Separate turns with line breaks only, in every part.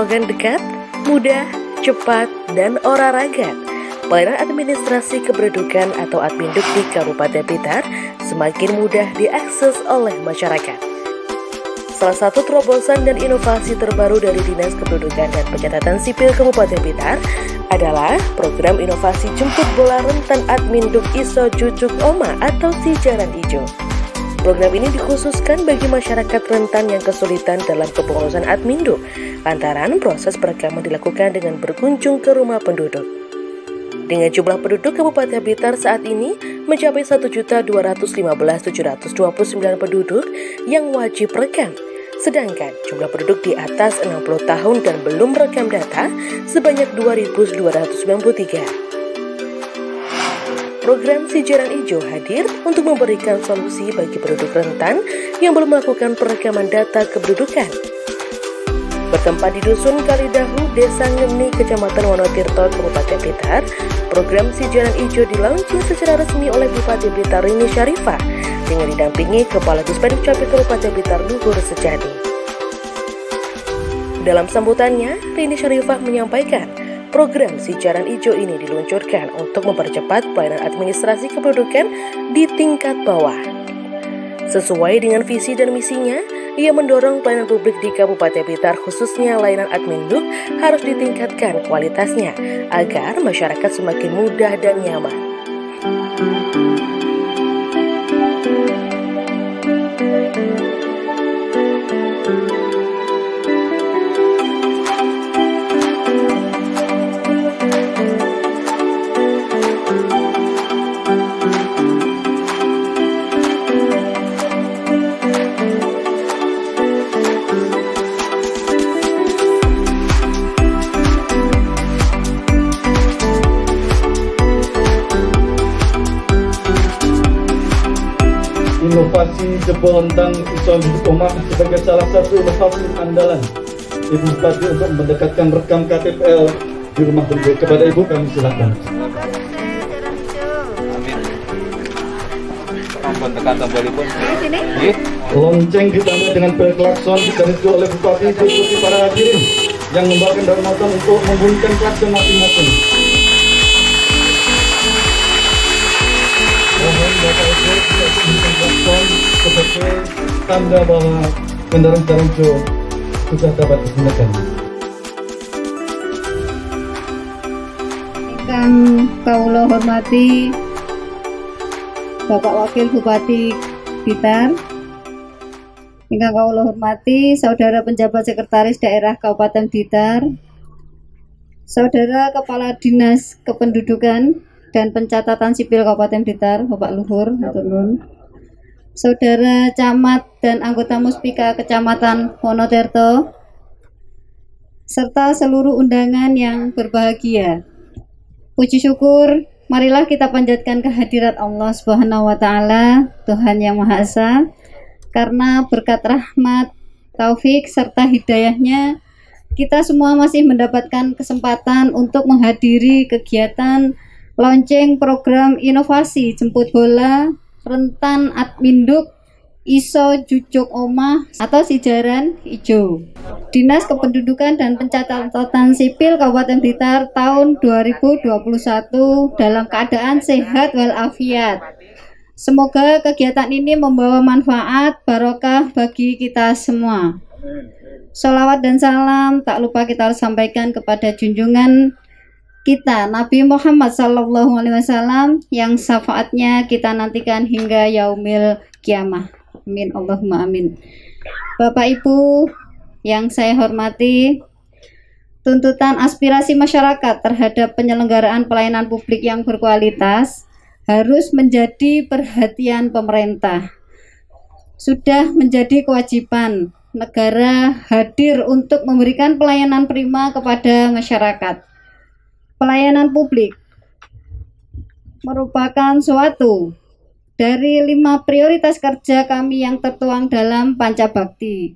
slogan dekat, mudah, cepat, dan olahraga. Pelayanan administrasi kependudukan atau Adminduk di Kabupaten Blitar semakin mudah diakses oleh masyarakat. Salah satu terobosan dan inovasi terbaru dari Dinas Kependudukan dan Pencatatan Sipil Kabupaten Blitar adalah program inovasi jemput bola rentan Adminduk ISO Jujuk Oma atau Si Jaran Ijo. Program ini dikhususkan bagi masyarakat rentan yang kesulitan dalam kepengurusan Adminduk, lantaran proses perekaman dilakukan dengan berkunjung ke rumah penduduk. Dengan jumlah penduduk Kabupaten Blitar saat ini mencapai 1.215.729 penduduk yang wajib rekam, sedangkan jumlah penduduk di atas 60 tahun dan belum rekam data sebanyak 2.293. Program Si Jaran Ijo hadir untuk memberikan solusi bagi penduduk rentan yang belum melakukan perekaman data kependudukan. Bertempat di Dusun Kalidahu, Desa Ngeni, Kecamatan Wonotirto, Kabupaten Blitar, program Si Jaran Ijo dilaunching secara resmi oleh Bupati Blitar Rini Syarifah dengan didampingi Kepala Dispenduk Capil Kabupaten Blitar Luhur Sejadi. Dalam sambutannya, Rini Syarifah menyampaikan program Si Jaran Ijo ini diluncurkan untuk mempercepat pelayanan administrasi kependudukan di tingkat bawah. Sesuai dengan visi dan misinya, ia mendorong pelayanan publik di Kabupaten Blitar khususnya layanan Adminduk harus ditingkatkan kualitasnya agar masyarakat semakin mudah dan nyaman.
Inovasi jebol rentang ISO Jujuk Oma sebagai salah satu inovasi andalan Ibu Bupati untuk mendekatkan rekam KTPL di rumah penduduk. Kepada Ibu kami silakan.
Ampun tekan tombol pun.
Lonceng ditambah dengan bel klakson diganti oleh Bupati diikuti para hadirin yang membawakan daun nonton untuk membunyikan klakson masing-masing. Mohon Bapak Ibu tidak membunyikan klakson sebagai tanda bahwa kendaraan jalan hijau sudah dapat digunakan.
Ingkang kawula hormati Bapak Wakil Bupati Blitar, ingkang kawula hormati Saudara Penjabat Sekretaris Daerah Kabupaten Blitar, Saudara Kepala Dinas Kependudukan dan Pencatatan Sipil Kabupaten Blitar, Bapak Luhur, hatur nuwun. Saudara Camat dan anggota Muspika Kecamatan Wonotirto, serta seluruh undangan yang berbahagia. Puji syukur, marilah kita panjatkan kehadirat Allah Subhanahu wa Ta'ala, Tuhan yang Maha Esa, karena berkat rahmat, taufik serta hidayahnya, kita semua masih mendapatkan kesempatan untuk menghadiri kegiatan launching program inovasi jemput bola rentan Adminduk ISO Jujuk Oma atau Si Jaran Ijo. Dinas Kependudukan dan Pencatatan Sipil Kabupaten Blitar tahun 2021 dalam keadaan sehat walafiat. Semoga kegiatan ini membawa manfaat barokah bagi kita semua. Sholawat dan salam tak lupa kita harus sampaikan kepada junjungan kita Nabi Muhammad SAW yang syafaatnya kita nantikan hingga yaumil kiamah. Amin Allahumma amin. Bapak Ibu yang saya hormati, tuntutan aspirasi masyarakat terhadap penyelenggaraan pelayanan publik yang berkualitas harus menjadi perhatian pemerintah. Sudah menjadi kewajiban negara hadir untuk memberikan pelayanan prima kepada masyarakat. Pelayanan publik merupakan suatu dari 5 prioritas kerja kami yang tertuang dalam Pancabakti.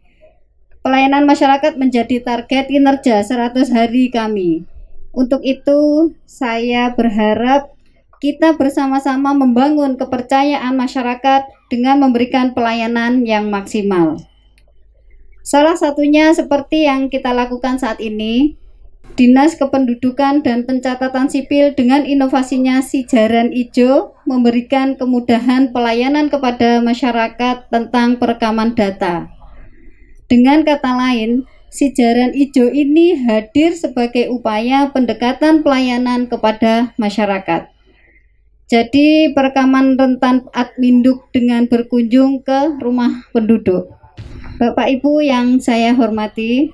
Pelayanan masyarakat menjadi target kinerja 100 hari kami. Untuk itu, saya berharap kita bersama-sama membangun kepercayaan masyarakat dengan memberikan pelayanan yang maksimal. Salah satunya seperti yang kita lakukan saat ini, Dinas Kependudukan dan Pencatatan Sipil dengan inovasinya Sijaran Ijo memberikan kemudahan pelayanan kepada masyarakat tentang perekaman data. Dengan kata lain, Sijaran Ijo ini hadir sebagai upaya pendekatan pelayanan kepada masyarakat. Jadi perekaman rentan Adminduk dengan berkunjung ke rumah penduduk. Bapak Ibu yang saya hormati,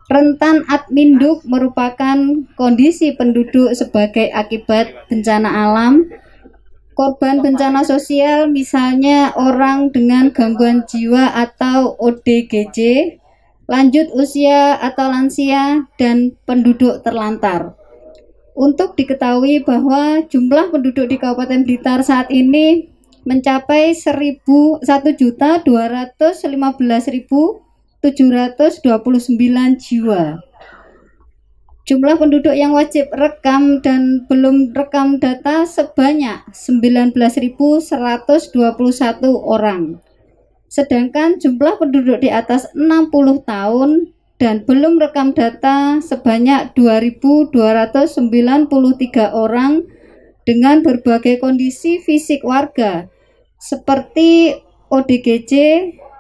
rentan Adminduk merupakan kondisi penduduk sebagai akibat bencana alam, korban bencana sosial, misalnya orang dengan gangguan jiwa atau ODGJ, lanjut usia atau lansia, dan penduduk terlantar. Untuk diketahui bahwa jumlah penduduk di Kabupaten Blitar saat ini mencapai 1.215.729 jiwa. Jumlah penduduk yang wajib rekam dan belum rekam data sebanyak 19.121 orang. Sedangkan jumlah penduduk di atas 60 tahun dan belum rekam data sebanyak 2.293 orang dengan berbagai kondisi fisik warga seperti ODGJ,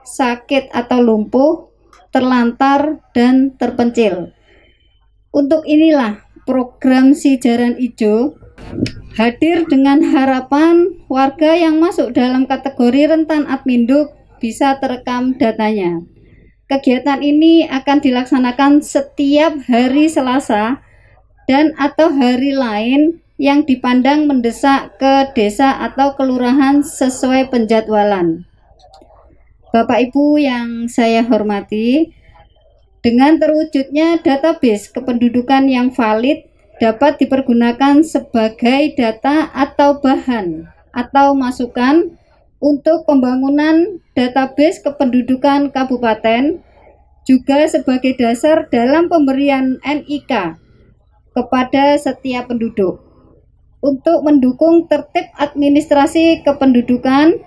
sakit atau lumpuh, terlantar, dan terpencil. Untuk inilah program Sijaran Ijo hadir dengan harapan warga yang masuk dalam kategori rentan Adminduk bisa terekam datanya. Kegiatan ini akan dilaksanakan setiap hari Selasa dan atau hari lain yang dipandang mendesak ke desa atau kelurahan sesuai penjadwalan. Bapak Ibu yang saya hormati, dengan terwujudnya database kependudukan yang valid dapat dipergunakan sebagai data atau bahan atau masukan untuk pembangunan database kependudukan kabupaten, juga sebagai dasar dalam pemberian NIK kepada setiap penduduk. Untuk mendukung tertib administrasi kependudukan,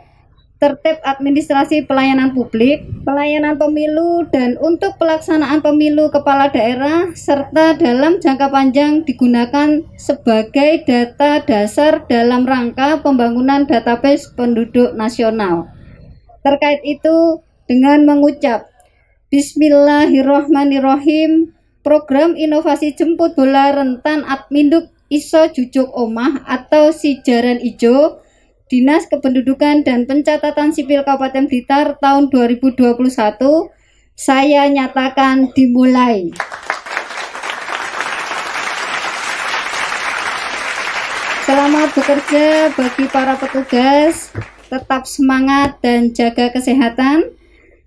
tertib administrasi pelayanan publik, pelayanan pemilu, dan untuk pelaksanaan pemilu kepala daerah, serta dalam jangka panjang digunakan sebagai data dasar dalam rangka pembangunan database penduduk nasional. Terkait itu, dengan mengucap Bismillahirrohmanirrohim, program inovasi jemput bola rentan Adminduk Iso Jujuk Omah atau Sijaran Ijo Dinas Kependudukan dan Pencatatan Sipil Kabupaten Blitar tahun 2021 saya nyatakan dimulai. Selamat bekerja bagi para petugas, tetap semangat dan jaga kesehatan.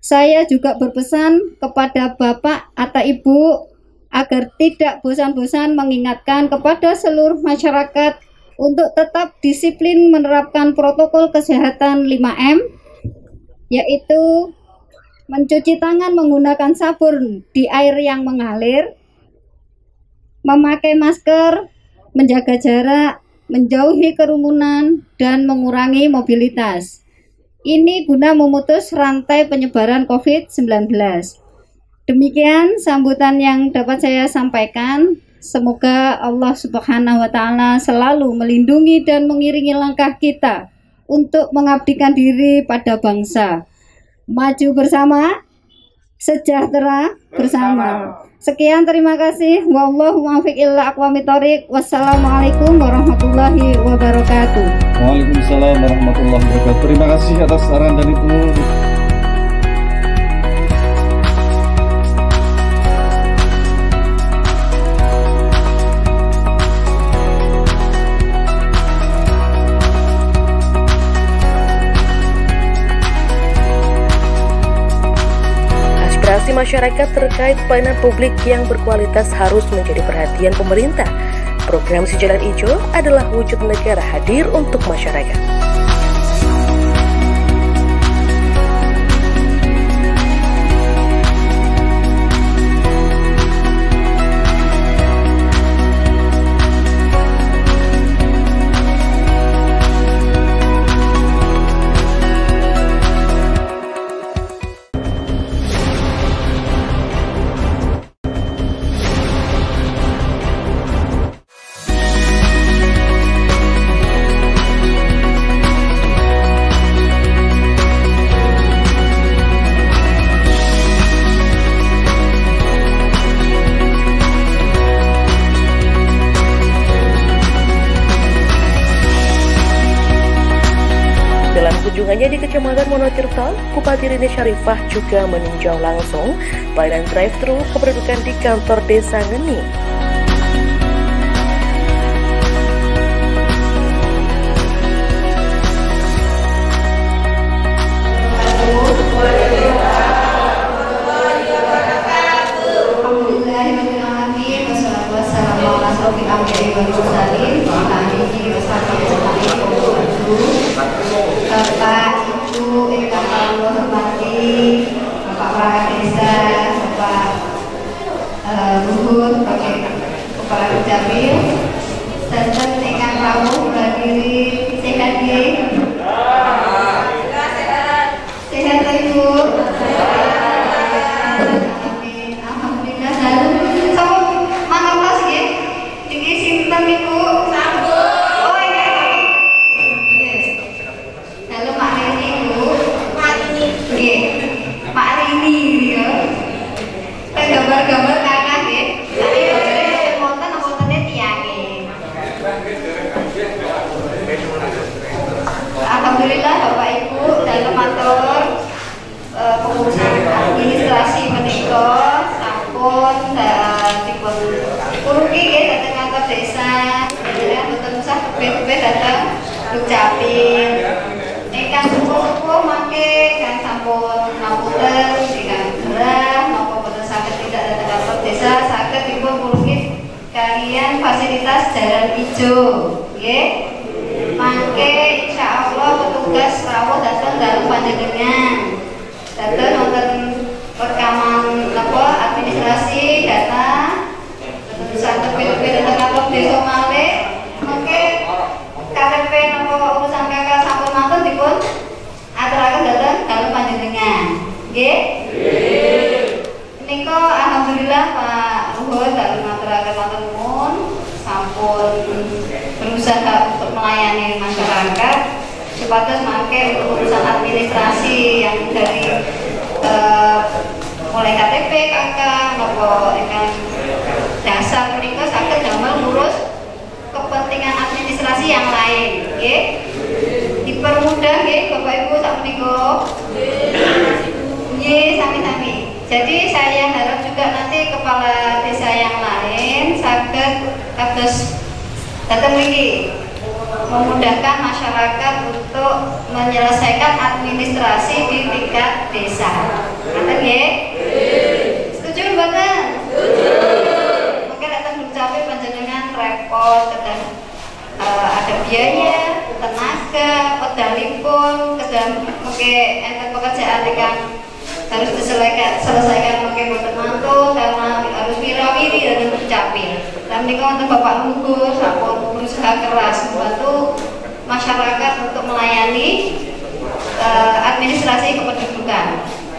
Saya juga berpesan kepada Bapak atau Ibu agar tidak bosan-bosan mengingatkan kepada seluruh masyarakat untuk tetap disiplin menerapkan protokol kesehatan 5M, yaitu mencuci tangan menggunakan sabun di air yang mengalir, memakai masker, menjaga jarak, menjauhi kerumunan, dan mengurangi mobilitas. Ini guna memutus rantai penyebaran COVID-19. Demikian sambutan yang dapat saya sampaikan. Semoga Allah Subhanahu wa Ta'ala selalu melindungi dan mengiringi langkah kita untuk mengabdikan diri pada bangsa. Maju bersama, sejahtera bersama. Sekian, terima kasih. Wallahu muwaffiq ila aqwamit thoriq. Wassalamualaikum warahmatullahi wabarakatuh.
Waalaikumsalam warahmatullahi wabarakatuh. Terima kasih atas saran dan itu.
Aspirasi masyarakat terkait pelayanan publik yang berkualitas harus menjadi perhatian pemerintah. Program Sijaran Ijo adalah wujud negara hadir untuk masyarakat. kunjungannya di Kecamatan Monotirto, Bupati Rini Syarifah juga meninjau langsung pelayanan drive-thru kependudukan di kantor Desa Ngeni.
Bapak, Ibu, ingkang kula hormati, Bapak Perangkat Desa, Bapak Luhur, sebagai Kepala Dukcapil, serta ingkang rawuh berdiri sehat nggih. Sehat ta Ibu? Amin. Alhamdulillah dalu. Sapa mangertos nggih? Niki sinten niku? Gambar-gambar kakak nggih. Tapi gambarnya wonten apa wontene tiyange. Alhamdulillah Bapak Ibu dalem matur pengurusan administrasi menika sampun dipun uruki nggih dhateng kantor desa. Jenengan boten usah kebet-kebet dhateng Dukcapil. Ingkang sepuh-sepuh mangke kan sampun ngapunten ingkang gerah napa boten saged tidak datang kantor desa saged dipun pulungit kalian fasilitas jalan ijo nggih. Mangke insyaallah petugas rawuh dateng dalem panjenengan. Dateng wonten rekaman napa administrasi data boten saged pilih-pilih dateng kantor desa malih. Mangke KTP napa urusan kakak sampun mantun dipun aturaken dateng dalem panjenengan nggih. Menika alhamdulillah Pak Luhur dalem aturaken matur nuwun sampun berusaha untuk melayani masyarakat supados mangke untuk urusan administrasi yang dari mulai KTP kakak napa ingkang dasar menika saged damel ngurus kepentingan administrasi yang lain nggih. Dipermudah nggih Bapak Ibu sak menika. Nggih sami-sami. Jadi saya harap juga nanti kepala desa yang lain saged kados datang mriki memudahkan masyarakat untuk menyelesaikan administrasi di tingkat desa. Ngoten nggih? Setuju mboten? Mungkin datang Dukcapil panjenengan repot kedah ada biaya, tenaga, pedalipun, kedah mungkin enten pekerjaan yang harus diselesaikan mungkin boten mantul karena harus wirawiri dan Dukcapil. Dan menika wonten Bapak Luhur sampun berusaha keras membantu masyarakat untuk melayani administrasi kependudukan.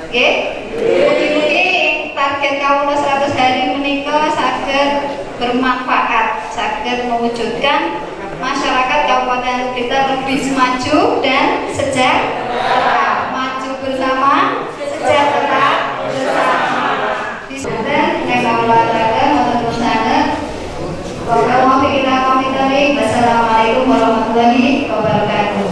Oke? Mugi-mugi target kawula 100 hari menika saged bermanfaat, saged mewujudkan masyarakat Kabupaten Blitar lebih maju dan sejahtera. Maju bersama, sejahtera bersama. Di sana ingkang olahraga wonten sana. Wassalamualaikum warahmatullahi wabarakatuh.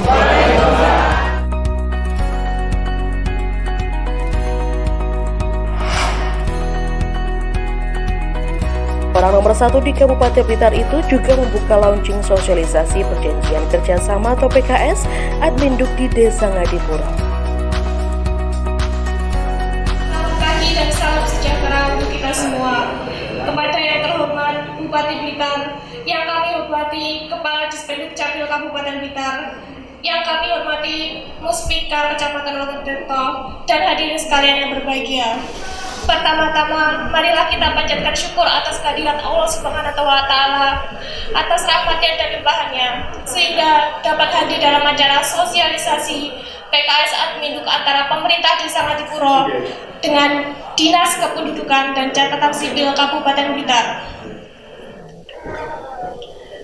Orang nomor 1 di Kabupaten Blitar itu juga membuka launching sosialisasi perjanjian kerjasama atau PKS Adminduk di Desa Ngadipuro.
Selamat pagi dan salam sejahtera untuk kita semua. Kepada yang terhormat Bupati Blitar, yang kami hormati Kepala Dispenduk Capil Kabupaten Blitar, yang kami hormati Muspika Kecamatan Monotirto, dan hadirin sekalian yang berbahagia. Pertama-tama, marilah kita panjatkan syukur atas kehadiran Allah Subhanahu wa Ta'ala, atas rahmatnya dan limpahannya, sehingga dapat hadir dalam acara sosialisasi PKS Adminduk antara pemerintah Desa Ngadipuro dengan Dinas Kependudukan dan Catatan Sipil Kabupaten Blitar.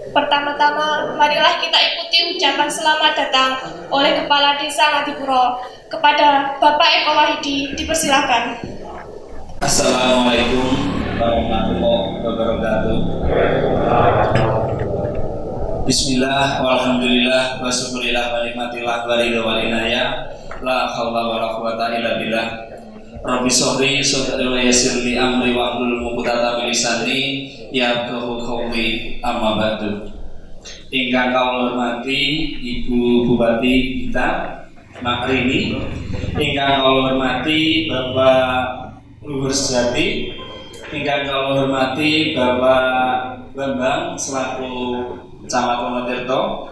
Pertama-tama, marilah kita ikuti ucapan selamat datang oleh Kepala Desa Ngadipuro kepada Bapak Eko Wahidi. Dipersilakan.
Assalamualaikum warahmatullahi wabarakatuh. Bismillah, walhamdulillah, wa syukurillah, wa nikmatillah, wa ridha wa linaya, la hawla wa la quwata illa billah. Rabbi sholli sadri wa yassir li amri wa hlul 'uqdatam min lisani yafqahu qawli, amma ba'du. Ingkang kawula hormati Ibu Bupati Blitar Makrini, ingkang kawula hormati Bapak Luhur Sejati, ingkang kawula hormati Bapak Bambang selaku Camat Wonotirto,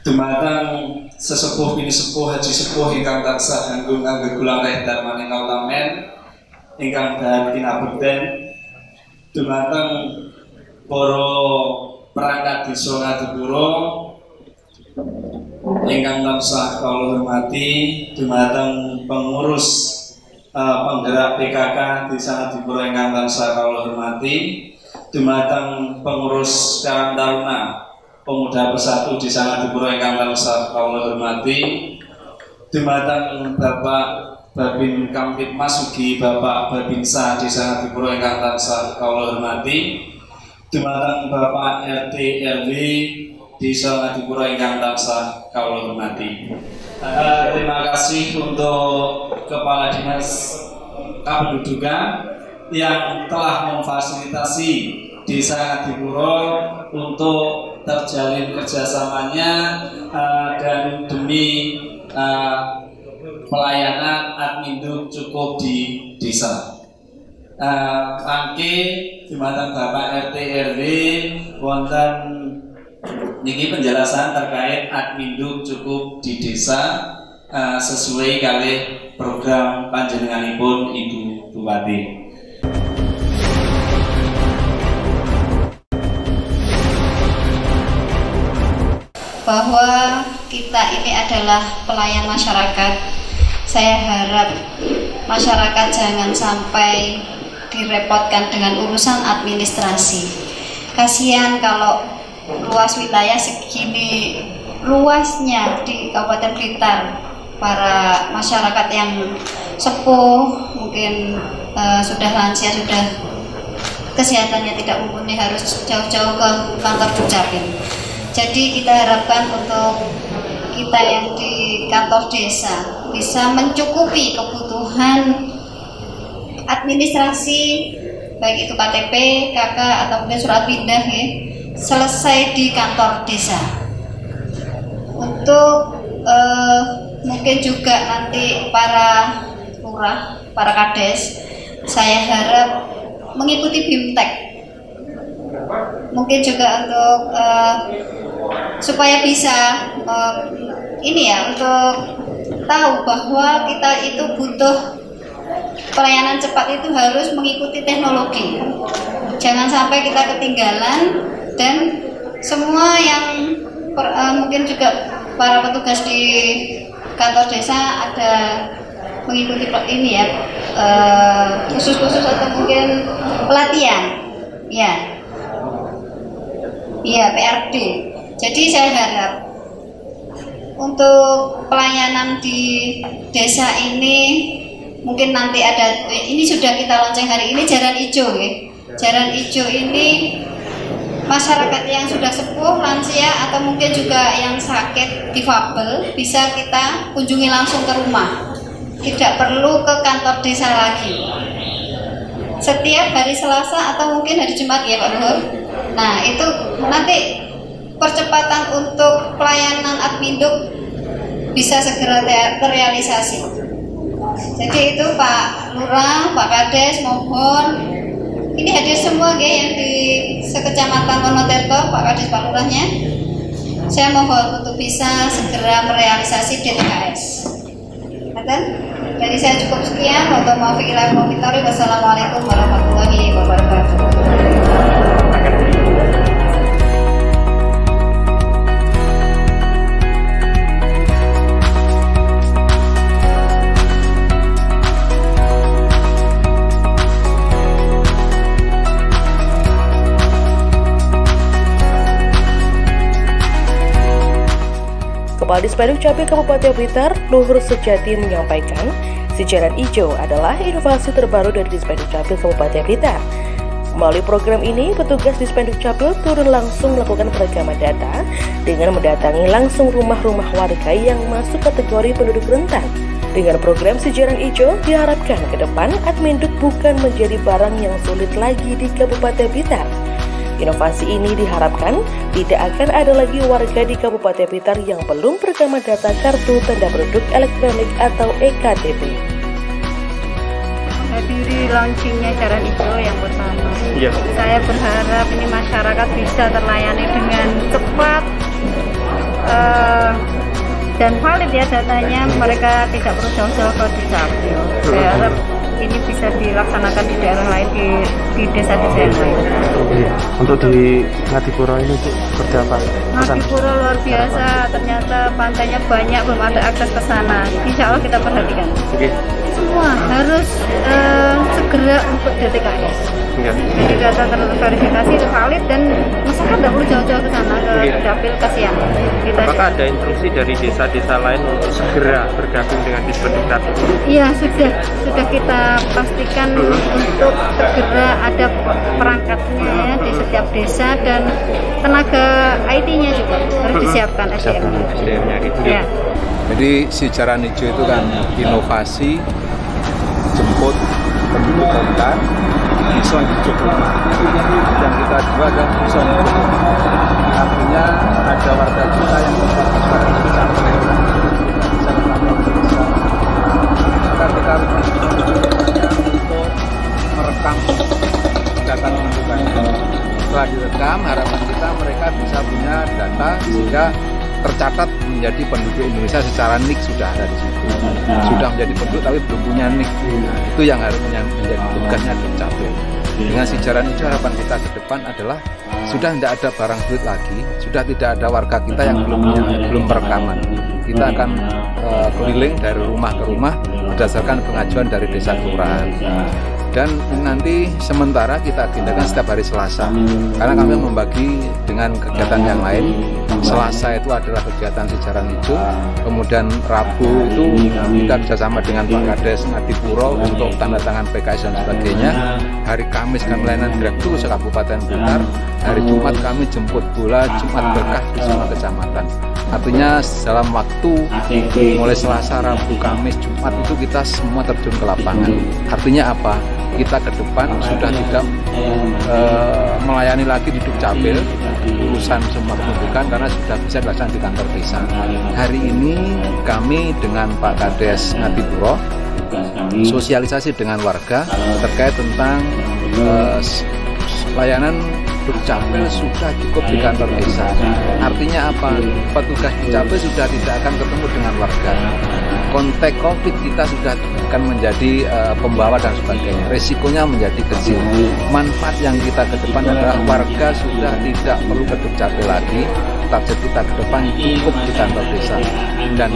dumateng sesepuh bini sepuh haji sepuh ingkang tansah anggung anggegulang reh darmaning kautamen ingkang dahat kinabekten, dumateng para perangkat desa Ngadipuro ingkang tansah kawula hormati, dumateng pengurus penggerak PKK Desa Ngadipuro ingkang tansah kawula hormati, dumateng pengurus Karang Taruna Pemuda Bersatu Desa Ngadipuro ingkang tansah kawula hormati, dumateng Bapak Babin Kamtibmas ugi Bapak Babinsa Desa Ngadipuro ingkang tansah kawula hormati, dumateng Bapak RT RW Desa Ngadipuro ingkang tansah kawula hormati. Terima kasih untuk Kepala Dinas Kependudukan yang telah memfasilitasi Desa Ngadipuro untuk terjalin kerjasamanya dan demi pelayanan adminduk cukup di desa. Angke dumateng Bapak RT RW wonten niki penjelasan terkait adminduk cukup di desa sesuai kali program panjenenganipun Ibu Bupati.
Bahwa kita ini adalah pelayan masyarakat. Saya harap masyarakat jangan sampai direpotkan dengan urusan administrasi. Kasihan kalau luas wilayah segini luasnya di Kabupaten Blitar, para masyarakat yang sepuh mungkin sudah lansia, sudah kesehatannya tidak mumpuni, harus jauh-jauh ke kantor Dukcapil. Jadi kita harapkan untuk kita yang di kantor desa bisa mencukupi kebutuhan administrasi, baik itu KTP, KK atau mungkin surat pindah ya, selesai di kantor desa. Untuk mungkin juga nanti para lurah, para kades, saya harap mengikuti BIMTEK. Mungkin juga untuk supaya bisa untuk tahu bahwa kita itu butuh pelayanan cepat, itu harus mengikuti teknologi. Jangan sampai kita ketinggalan, dan semua yang mungkin juga para petugas di kantor desa ada mengikuti ini ya, khusus-khusus atau mungkin pelatihan ya PRD. Jadi saya harap untuk pelayanan di desa ini mungkin nanti ada, ini sudah kita launching hari ini, jaran hijau ya. Jaran hijau ini masyarakat yang sudah sepuh, lansia atau mungkin juga yang sakit difabel bisa kita kunjungi langsung ke rumah, tidak perlu ke kantor desa lagi. Setiap hari Selasa atau mungkin hari Jumat ya Pak Luhur. Nah itu nanti percepatan untuk pelayanan adminduk bisa segera terrealisasi. Jadi itu Pak Lurah, Pak Kades, mohon ini hadir semua yang di sekecamatan Wonotirto, Pak Kades, Pak Lurahnya. Saya mohon untuk bisa segera merealisasi DTKS. Dari saya cukup sekian. Wassalamualaikum warahmatullahi wabarakatuh.
Kepala Dispenduk Capil Kabupaten Blitar, Luhur Sejati menyampaikan, si jaran hijau adalah inovasi terbaru dari Dispenduk Capil Kabupaten Blitar. Melalui program ini, petugas Dispenduk Capil turun langsung melakukan perekaman data dengan mendatangi langsung rumah-rumah warga yang masuk kategori penduduk rentan. Dengan program Sejaran Ijo, diharapkan ke depan Adminduk bukan menjadi barang yang sulit lagi di Kabupaten Blitar. Inovasi ini diharapkan tidak akan ada lagi warga di Kabupaten Blitar yang belum perekaman data Kartu Tanda Penduduk Elektronik atau EKTP.
Hadiri launchingnya Jaran Ijo yang pertama.
Iya.
Saya berharap ini masyarakat bisa terlayani dengan cepat dan valid ya datanya. Mereka tidak perlu jauh-jauh ke Dukcapil. Saya harap ini bisa dilaksanakan di daerah lain, di desa-desa yang lain.
Untuk di Ngadipuro ini seperti apa?
Ngadipuro luar biasa, ternyata pantainya banyak, belum ada akses ke sana. Insya Allah kita perhatikan.
Oke.
Semua harus segera untuk DTKS. Jadi data terverifikasi itu valid dan masyarakat tidak perlu jauh-jauh ke sana ke Dukcapil, kasihan.
Apakah ada instruksi dari desa-desa lain untuk segera bergabung dengan Dispenduk Capil?
Iya, sudah kita pastikan untuk segera ada perangkatnya ya di setiap desa dan tenaga IT-nya juga harus disiapkan SDM-nya. Ya.
Jadi Sejaran Ijo itu kan inovasi jemput penduduk rentan bisa hidup rumah. Yang kita jual adalah bisa hidup rumah. Artinya ada warga kita yang terpaksa sekarang bisa kita untuk merekam data pendudukan. Setelah direkam, harapan kita mereka bisa punya data sehingga tercatat menjadi penduduk Indonesia secara NIK sudah ada di situ. Sudah menjadi penduduk tapi belum punya NIK. Itu yang harus menjadi tugasnya Dukcapil. Dengan Sejaran Ijo harapan kita ke depan adalah sudah tidak ada barang sulit lagi, sudah tidak ada warga kita yang belum perekaman. Kita akan keliling dari rumah ke rumah berdasarkan pengajuan dari desa kelurahan. Dan nanti sementara kita agendakan setiap hari Selasa, karena kami membagi dengan kegiatan yang lain. Selasa itu adalah kegiatan Sejaran Ijo, kemudian Rabu itu kita bersama dengan Pak Kades Ngadipuro untuk tanda tangan PKS dan sebagainya. Hari Kamis kami layanan Grab to se-Kabupaten Blitar. Hari Jumat kami jemput bola, Jumat berkah di semua kecamatan. Artinya dalam waktu mulai Selasa, Rabu, Kamis, Jumat itu kita semua terjun ke lapangan. Artinya apa? Kita ke depan sudah tidak melayani lagi di Dukcapil urusan semua kependudukan karena sudah bisa dilaksanakan di kantor desa. Hari ini kami dengan Pak Kades Ngadipuro sosialisasi dengan warga terkait tentang layanan Dukcapil sudah cukup di kantor desa. Artinya apa? Petugas Dukcapil sudah tidak akan ketemu dengan warga. Kontak COVID kita sudah akan menjadi pembawa dan sebagainya. Resikonya menjadi kecil. Manfaat yang kita ke depan adalah warga sudah tidak perlu ke Dukcapil lagi. Target kita ke depan cukup di kantor desa. Dan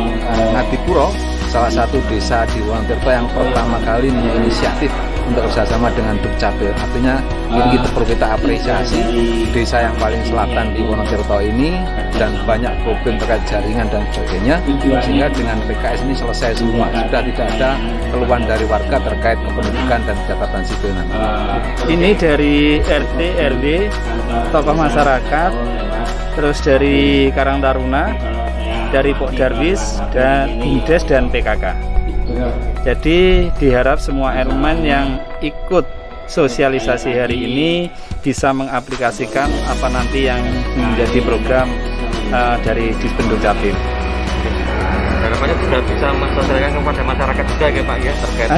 Ngadipuro salah satu desa di Wonotirto yang pertama kali menginisiatif untuk bersama dengan Dukcapil. Artinya ini kita perlu kita apresiasi desa yang paling selatan di Wonotirto ini dan banyak problem terkait jaringan dan sebagainya, sehingga dengan PKS ini selesai semua. Sudah tidak ada keluhan dari warga terkait kependudukan dan catatan sipil nanti.
Ini dari RT, RW, tokoh masyarakat, terus dari Karang Taruna, dari Pok Darwis, dan BUMDes dan PKK. Jadi diharap semua elemen yang ikut sosialisasi hari ini bisa mengaplikasikan apa nanti yang menjadi program dari Dispenduk Capil.
Harapannya sudah bisa mensosialisasikan kepada masyarakat juga ya Pak ya terkait.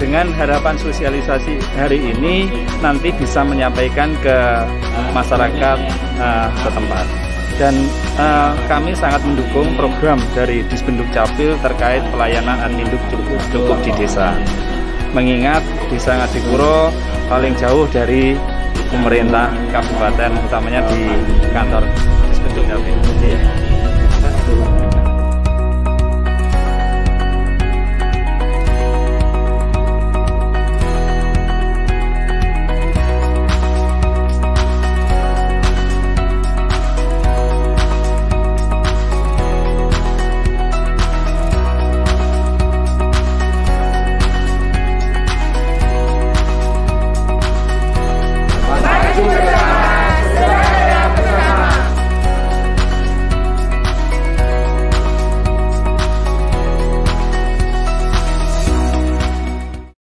Dengan harapan sosialisasi hari ini nanti bisa menyampaikan ke masyarakat setempat. Dan kami sangat mendukung program dari Dispenduk Capil terkait pelayanan Adminduk cukup di desa. Mengingat desa Ngadipuro paling jauh dari pemerintah kabupaten, utamanya di kantor